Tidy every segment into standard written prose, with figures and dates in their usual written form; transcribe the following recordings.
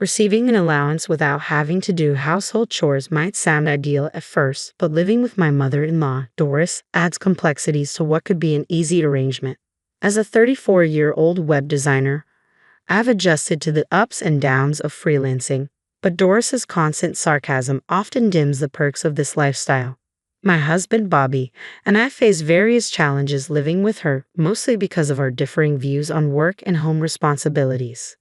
Receiving an allowance without having to do household chores might sound ideal at first, but living with my mother-in-law, Doris, adds complexities to what could be an easy arrangement. As a 34-year-old web designer, I've adjusted to the ups and downs of freelancing, but Doris's constant sarcasm often dims the perks of this lifestyle. My husband, Bobby, and I face various challenges living with her, mostly because of our differing views on work and home responsibilities.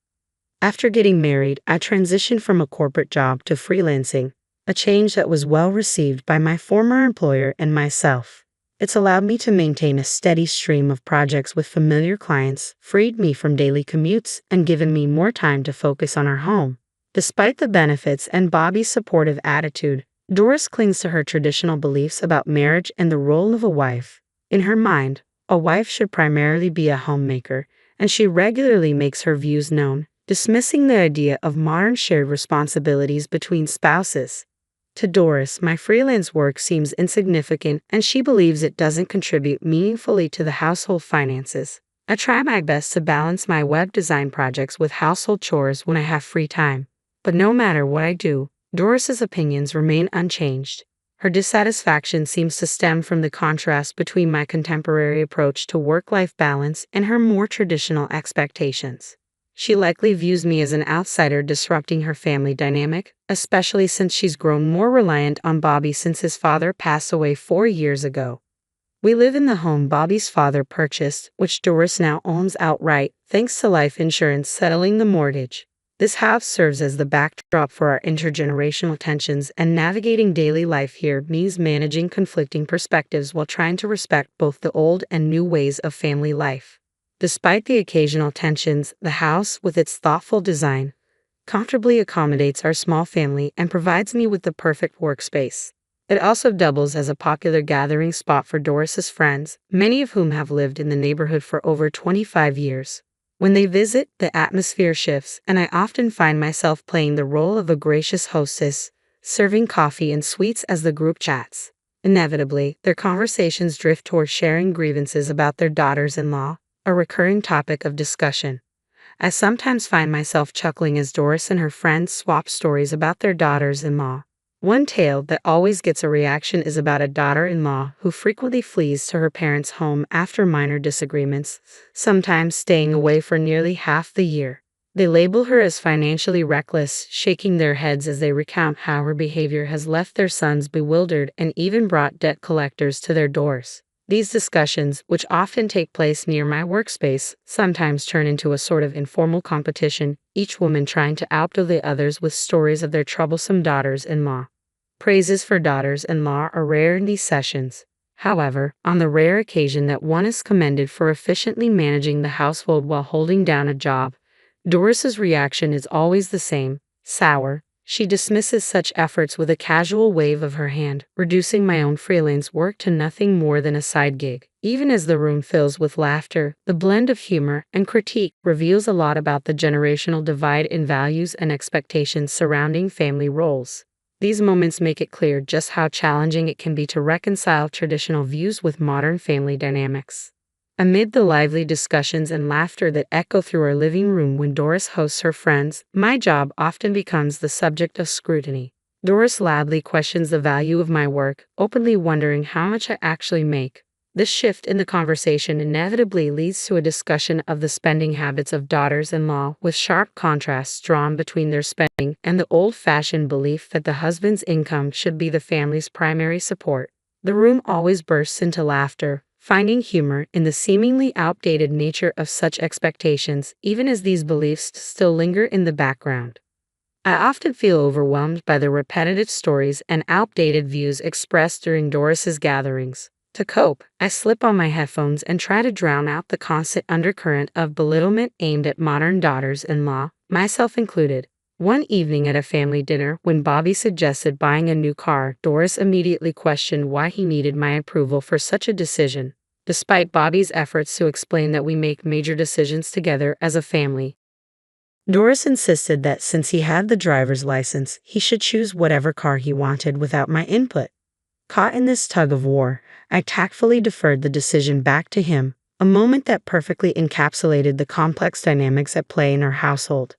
After getting married, I transitioned from a corporate job to freelancing, a change that was well received by my former employer and myself. It's allowed me to maintain a steady stream of projects with familiar clients, freed me from daily commutes, and given me more time to focus on our home. Despite the benefits and Bobby's supportive attitude, Doris clings to her traditional beliefs about marriage and the role of a wife. In her mind, a wife should primarily be a homemaker, and she regularly makes her views known, dismissing the idea of modern shared responsibilities between spouses. To Doris, my freelance work seems insignificant, and she believes it doesn't contribute meaningfully to the household finances. I try my best to balance my web design projects with household chores when I have free time. But no matter what I do, Doris's opinions remain unchanged. Her dissatisfaction seems to stem from the contrast between my contemporary approach to work-life balance and her more traditional expectations. She likely views me as an outsider disrupting her family dynamic, especially since she's grown more reliant on Bobby since his father passed away 4 years ago. We live in the home Bobby's father purchased, which Doris now owns outright, thanks to life insurance settling the mortgage. This house serves as the backdrop for our intergenerational tensions, and navigating daily life here means managing conflicting perspectives while trying to respect both the old and new ways of family life. Despite the occasional tensions, the house, with its thoughtful design, comfortably accommodates our small family and provides me with the perfect workspace. It also doubles as a popular gathering spot for Doris's friends, many of whom have lived in the neighborhood for over 25 years. When they visit, the atmosphere shifts, and I often find myself playing the role of a gracious hostess, serving coffee and sweets as the group chats. Inevitably, their conversations drift toward sharing grievances about their daughters-in-law, a recurring topic of discussion. I sometimes find myself chuckling as Doris and her friends swap stories about their daughters-in-law. One tale that always gets a reaction is about a daughter-in-law who frequently flees to her parents' home after minor disagreements, sometimes staying away for nearly half the year. They label her as financially reckless, shaking their heads as they recount how her behavior has left their sons bewildered and even brought debt collectors to their doors. These discussions, which often take place near my workspace, sometimes turn into a sort of informal competition, each woman trying to outdo the others with stories of their troublesome daughters-in-law. Praises for daughters-in-law are rare in these sessions. However, on the rare occasion that one is commended for efficiently managing the household while holding down a job, Doris's reaction is always the same: sour. She dismisses such efforts with a casual wave of her hand, reducing my own freelance work to nothing more than a side gig. Even as the room fills with laughter, the blend of humor and critique reveals a lot about the generational divide in values and expectations surrounding family roles. These moments make it clear just how challenging it can be to reconcile traditional views with modern family dynamics. Amid the lively discussions and laughter that echo through our living room when Doris hosts her friends, my job often becomes the subject of scrutiny. Doris loudly questions the value of my work, openly wondering how much I actually make. This shift in the conversation inevitably leads to a discussion of the spending habits of daughters-in-law, with sharp contrasts drawn between their spending and the old-fashioned belief that the husband's income should be the family's primary support. The room always bursts into laughter, finding humor in the seemingly outdated nature of such expectations, even as these beliefs still linger in the background. I often feel overwhelmed by the repetitive stories and outdated views expressed during Doris's gatherings. To cope, I slip on my headphones and try to drown out the constant undercurrent of belittlement aimed at modern daughters-in-law, myself included. One evening at a family dinner, when Bobby suggested buying a new car, Doris immediately questioned why he needed my approval for such a decision. Despite Bobby's efforts to explain that we make major decisions together as a family, Doris insisted that since he had the driver's license, he should choose whatever car he wanted without my input. Caught in this tug-of-war, I tactfully deferred the decision back to him, a moment that perfectly encapsulated the complex dynamics at play in our household.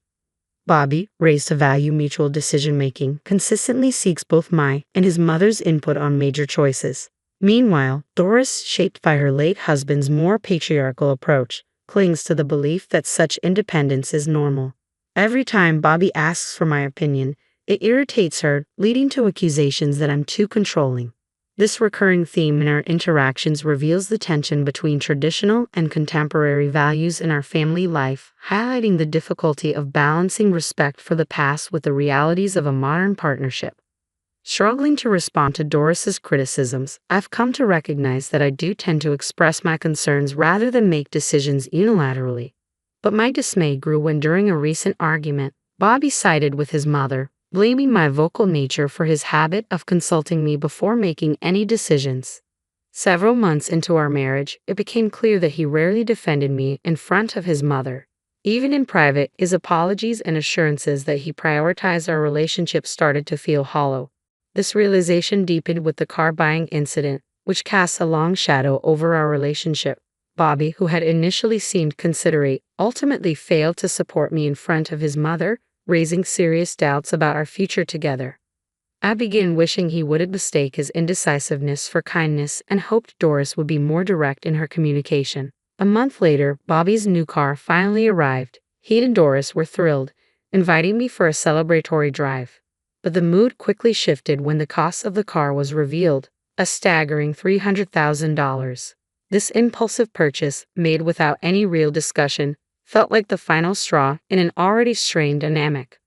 Bobby, raised to value mutual decision-making, consistently seeks both my and his mother's input on major choices. Meanwhile, Doris, shaped by her late husband's more patriarchal approach, clings to the belief that such independence is normal. Every time Bobby asks for my opinion, it irritates her, leading to accusations that I'm too controlling. This recurring theme in our interactions reveals the tension between traditional and contemporary values in our family life, highlighting the difficulty of balancing respect for the past with the realities of a modern partnership. Struggling to respond to Doris's criticisms, I've come to recognize that I do tend to express my concerns rather than make decisions unilaterally. But my dismay grew when, during a recent argument, Bobby sided with his mother, blaming my vocal nature for his habit of consulting me before making any decisions. Several months into our marriage, it became clear that he rarely defended me in front of his mother. Even in private, his apologies and assurances that he prioritized our relationship started to feel hollow. This realization deepened with the car buying incident, which casts a long shadow over our relationship. Bobby, who had initially seemed considerate, ultimately failed to support me in front of his mother, raising serious doubts about our future together. I began wishing he wouldn't mistake his indecisiveness for kindness and hoped Doris would be more direct in her communication. A month later, Bobby's new car finally arrived. He and Doris were thrilled, inviting me for a celebratory drive. But the mood quickly shifted when the cost of the car was revealed, a staggering $300,000. This impulsive purchase, made without any real discussion, felt like the final straw in an already strained dynamic.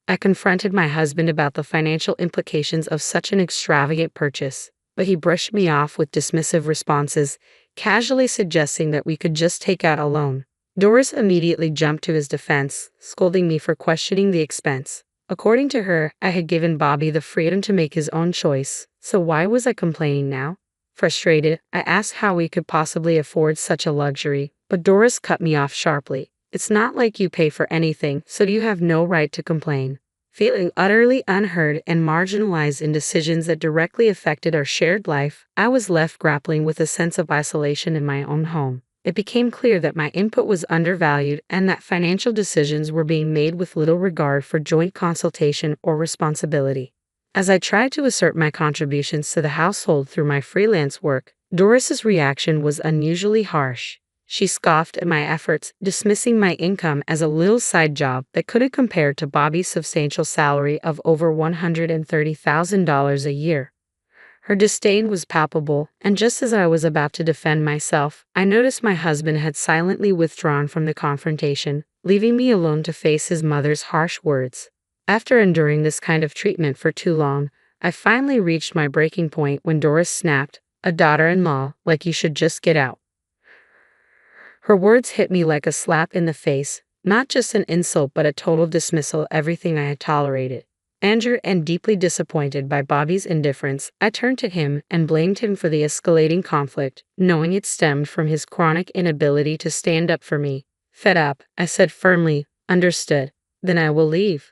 I confronted my husband about the financial implications of such an extravagant purchase, but he brushed me off with dismissive responses, casually suggesting that we could just take out a loan. Doris immediately jumped to his defense, scolding me for questioning the expense. According to her, I had given Bobby the freedom to make his own choice, so why was I complaining now? Frustrated, I asked how we could possibly afford such a luxury, but Doris cut me off sharply. It's not like you pay for anything, so you have no right to complain. Feeling utterly unheard and marginalized in decisions that directly affected our shared life, I was left grappling with a sense of isolation in my own home. It became clear that my input was undervalued and that financial decisions were being made with little regard for joint consultation or responsibility. As I tried to assert my contributions to the household through my freelance work, Doris's reaction was unusually harsh. She scoffed at my efforts, dismissing my income as a little side job that couldn't compare to Bobby's substantial salary of over $130,000 a year. Her disdain was palpable, and just as I was about to defend myself, I noticed my husband had silently withdrawn from the confrontation, leaving me alone to face his mother's harsh words. After enduring this kind of treatment for too long, I finally reached my breaking point when Doris snapped, "A daughter-in-law, like you should just get out." Her words hit me like a slap in the face, not just an insult but a total dismissal of everything I had tolerated. Angered and deeply disappointed by Bobby's indifference, I turned to him and blamed him for the escalating conflict, knowing it stemmed from his chronic inability to stand up for me. Fed up, I said firmly, "Understood. Then I will leave."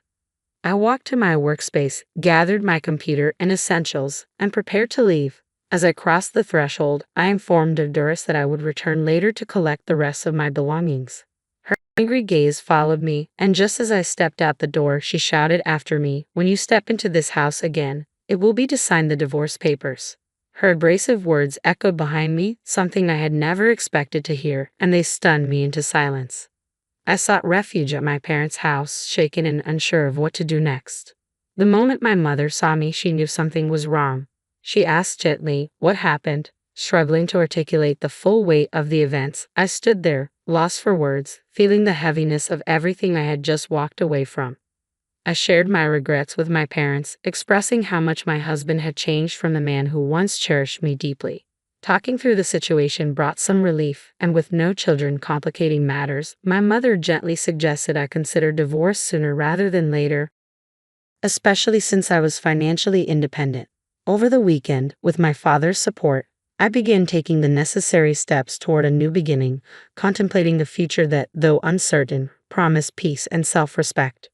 I walked to my workspace, gathered my computer and essentials, and prepared to leave. As I crossed the threshold, I informed Doris that I would return later to collect the rest of my belongings. Her angry gaze followed me, and just as I stepped out the door, she shouted after me, "When you step into this house again, it will be to sign the divorce papers." Her abrasive words echoed behind me, something I had never expected to hear, and they stunned me into silence. I sought refuge at my parents' house, shaken and unsure of what to do next. The moment my mother saw me, she knew something was wrong. She asked gently, "What happened?" Struggling to articulate the full weight of the events, I stood there, lost for words, feeling the heaviness of everything I had just walked away from. I shared my regrets with my parents, expressing how much my husband had changed from the man who once cherished me deeply. Talking through the situation brought some relief, and with no children complicating matters, my mother gently suggested I consider divorce sooner rather than later, especially since I was financially independent. Over the weekend, with my father's support, I began taking the necessary steps toward a new beginning, contemplating the future that, though uncertain, promised peace and self-respect.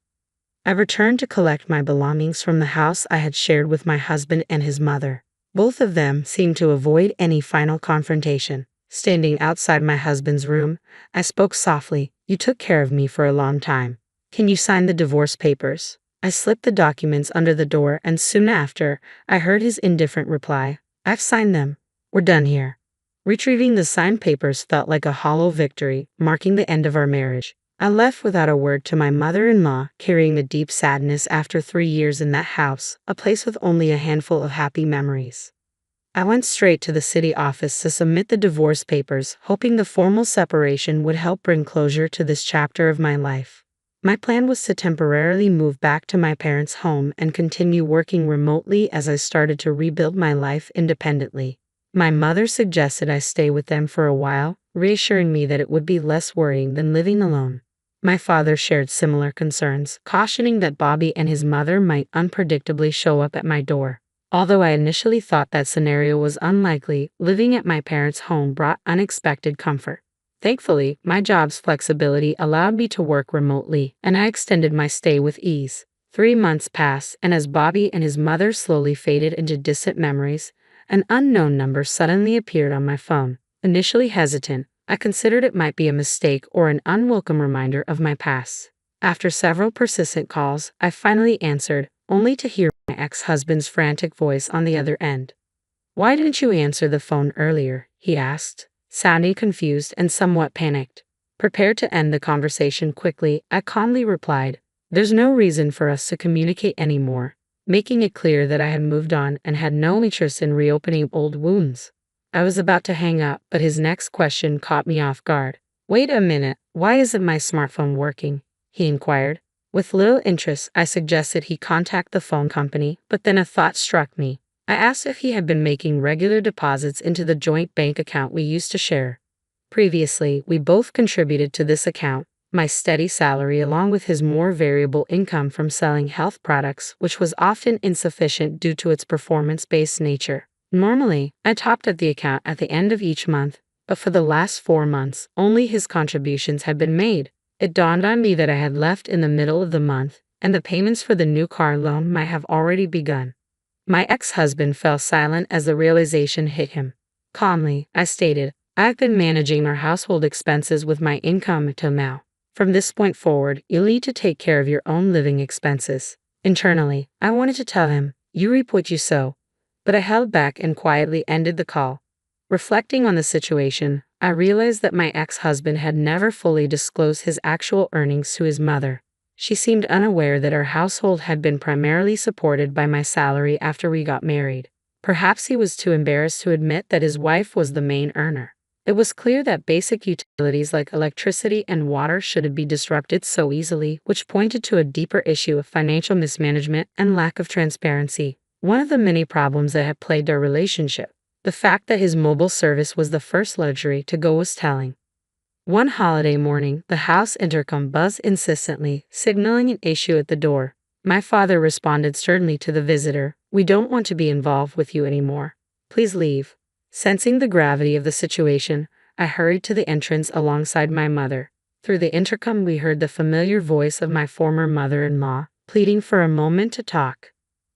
I returned to collect my belongings from the house I had shared with my husband and his mother. Both of them seemed to avoid any final confrontation. Standing outside my husband's room, I spoke softly, "You took care of me for a long time. Can you sign the divorce papers? I slipped the documents under the door, and soon after, I heard his indifferent reply. I've signed them. We're done here. Retrieving the signed papers felt like a hollow victory, marking the end of our marriage. I left without a word to my mother-in-law, carrying the deep sadness after 3 years in that house, a place with only a handful of happy memories. I went straight to the city office to submit the divorce papers, hoping the formal separation would help bring closure to this chapter of my life. My plan was to temporarily move back to my parents' home and continue working remotely as I started to rebuild my life independently. My mother suggested I stay with them for a while, reassuring me that it would be less worrying than living alone. My father shared similar concerns, cautioning that Bobby and his mother might unpredictably show up at my door. Although I initially thought that scenario was unlikely, living at my parents' home brought unexpected comfort. Thankfully, my job's flexibility allowed me to work remotely, and I extended my stay with ease. 3 months passed, and as Bobby and his mother slowly faded into distant memories, an unknown number suddenly appeared on my phone. Initially hesitant, I considered it might be a mistake or an unwelcome reminder of my past. After several persistent calls, I finally answered, only to hear my ex-husband's frantic voice on the other end. "Why didn't you answer the phone earlier?" he asked, sounding confused and somewhat panicked. Prepared to end the conversation quickly, I calmly replied, "There's no reason for us to communicate anymore," making it clear that I had moved on and had no interest in reopening old wounds. I was about to hang up, but his next question caught me off guard. "Wait a minute, why isn't my smartphone working?" he inquired. With little interest, I suggested he contact the phone company, but then a thought struck me. I asked if he had been making regular deposits into the joint bank account we used to share. Previously, we both contributed to this account, my steady salary along with his more variable income from selling health products, which was often insufficient due to its performance-based nature. Normally, I topped up the account at the end of each month, but for the last 4 months, only his contributions had been made. It dawned on me that I had left in the middle of the month, and the payments for the new car loan might have already begun. My ex-husband fell silent as the realization hit him. Calmly, I stated, "I've been managing our household expenses with my income until now. From this point forward, you'll need to take care of your own living expenses." Internally, I wanted to tell him, "You reap what you sow," but I held back and quietly ended the call. Reflecting on the situation, I realized that my ex-husband had never fully disclosed his actual earnings to his mother. She seemed unaware that our household had been primarily supported by my salary after we got married. Perhaps he was too embarrassed to admit that his wife was the main earner. It was clear that basic utilities like electricity and water shouldn't be disrupted so easily, which pointed to a deeper issue of financial mismanagement and lack of transparency. One of the many problems that had plagued our relationship. The fact that his mobile service was the first luxury to go was telling. One holiday morning, the house intercom buzzed insistently, signaling an issue at the door. My father responded sternly to the visitor, "We don't want to be involved with you anymore. Please leave." Sensing the gravity of the situation, I hurried to the entrance alongside my mother. Through the intercom we heard the familiar voice of my former mother-in-law, pleading for a moment to talk.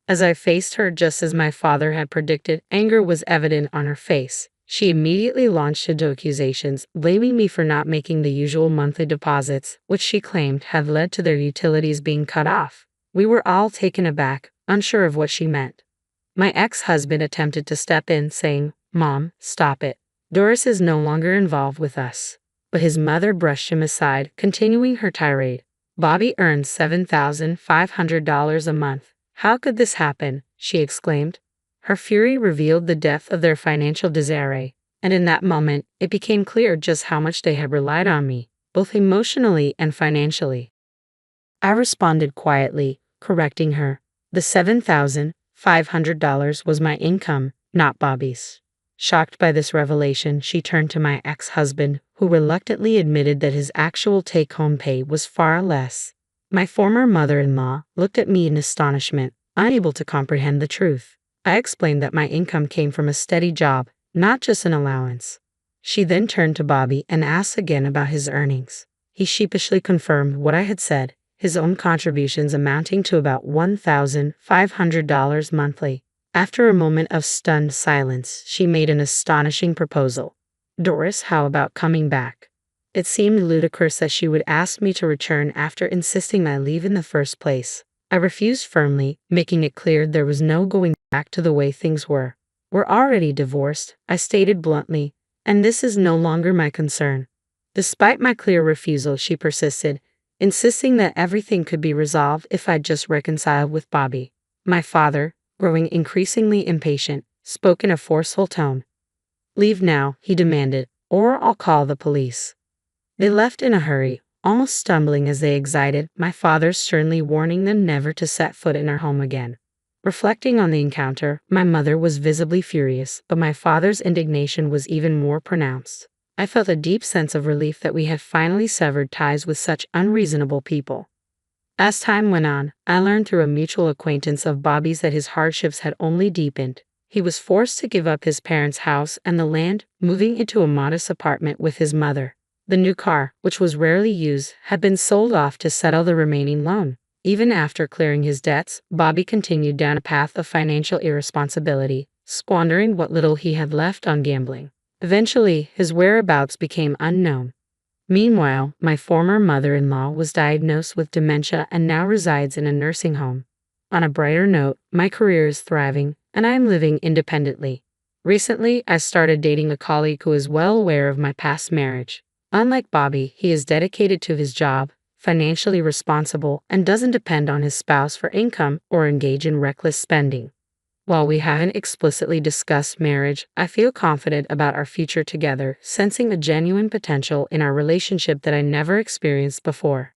As I faced her just as my father had predicted, anger was evident on her face. She immediately launched into accusations, blaming me for not making the usual monthly deposits, which she claimed had led to their utilities being cut off. We were all taken aback, unsure of what she meant. My ex-husband attempted to step in, saying, "Mom, stop it. Doris is no longer involved with us." But his mother brushed him aside, continuing her tirade. "Bobby earns $7,500 a month. How could this happen?" she exclaimed. Her fury revealed the depth of their financial disarray, and in that moment, it became clear just how much they had relied on me, both emotionally and financially. I responded quietly, correcting her. The $7,500 was my income, not Bobby's. Shocked by this revelation, she turned to my ex-husband, who reluctantly admitted that his actual take-home pay was far less. My former mother-in-law looked at me in astonishment, unable to comprehend the truth. I explained that my income came from a steady job, not just an allowance. She then turned to Bobby and asked again about his earnings. He sheepishly confirmed what I had said, his own contributions amounting to about $1,500 monthly. After a moment of stunned silence, she made an astonishing proposal. "Doris, how about coming back? It seemed ludicrous that she would ask me to return after insisting I leave in the first place. I refused firmly, making it clear there was no going back to the way things were. We're already divorced, I stated bluntly, and this is no longer my concern. Despite my clear refusal, she persisted, insisting that everything could be resolved if I'd just reconciled with Bobby. My father, growing increasingly impatient, spoke in a forceful tone. "Leave now," he demanded, "or I'll call the police." They left in a hurry, almost stumbling as they exited, my father sternly warning them never to set foot in our home again. Reflecting on the encounter, my mother was visibly furious, but my father's indignation was even more pronounced. I felt a deep sense of relief that we had finally severed ties with such unreasonable people. As time went on, I learned through a mutual acquaintance of Bobby's that his hardships had only deepened. He was forced to give up his parents' house and the land, moving into a modest apartment with his mother. The new car, which was rarely used, had been sold off to settle the remaining loan. Even after clearing his debts, Bobby continued down a path of financial irresponsibility, squandering what little he had left on gambling. Eventually, his whereabouts became unknown. Meanwhile, my former mother-in-law was diagnosed with dementia and now resides in a nursing home. On a brighter note, my career is thriving, and I am living independently. Recently, I started dating a colleague who is well aware of my past marriage. Unlike Bobby, he is dedicated to his job, financially responsible, and doesn't depend on his spouse for income or engage in reckless spending. While we haven't explicitly discussed marriage, I feel confident about our future together, sensing a genuine potential in our relationship that I never experienced before.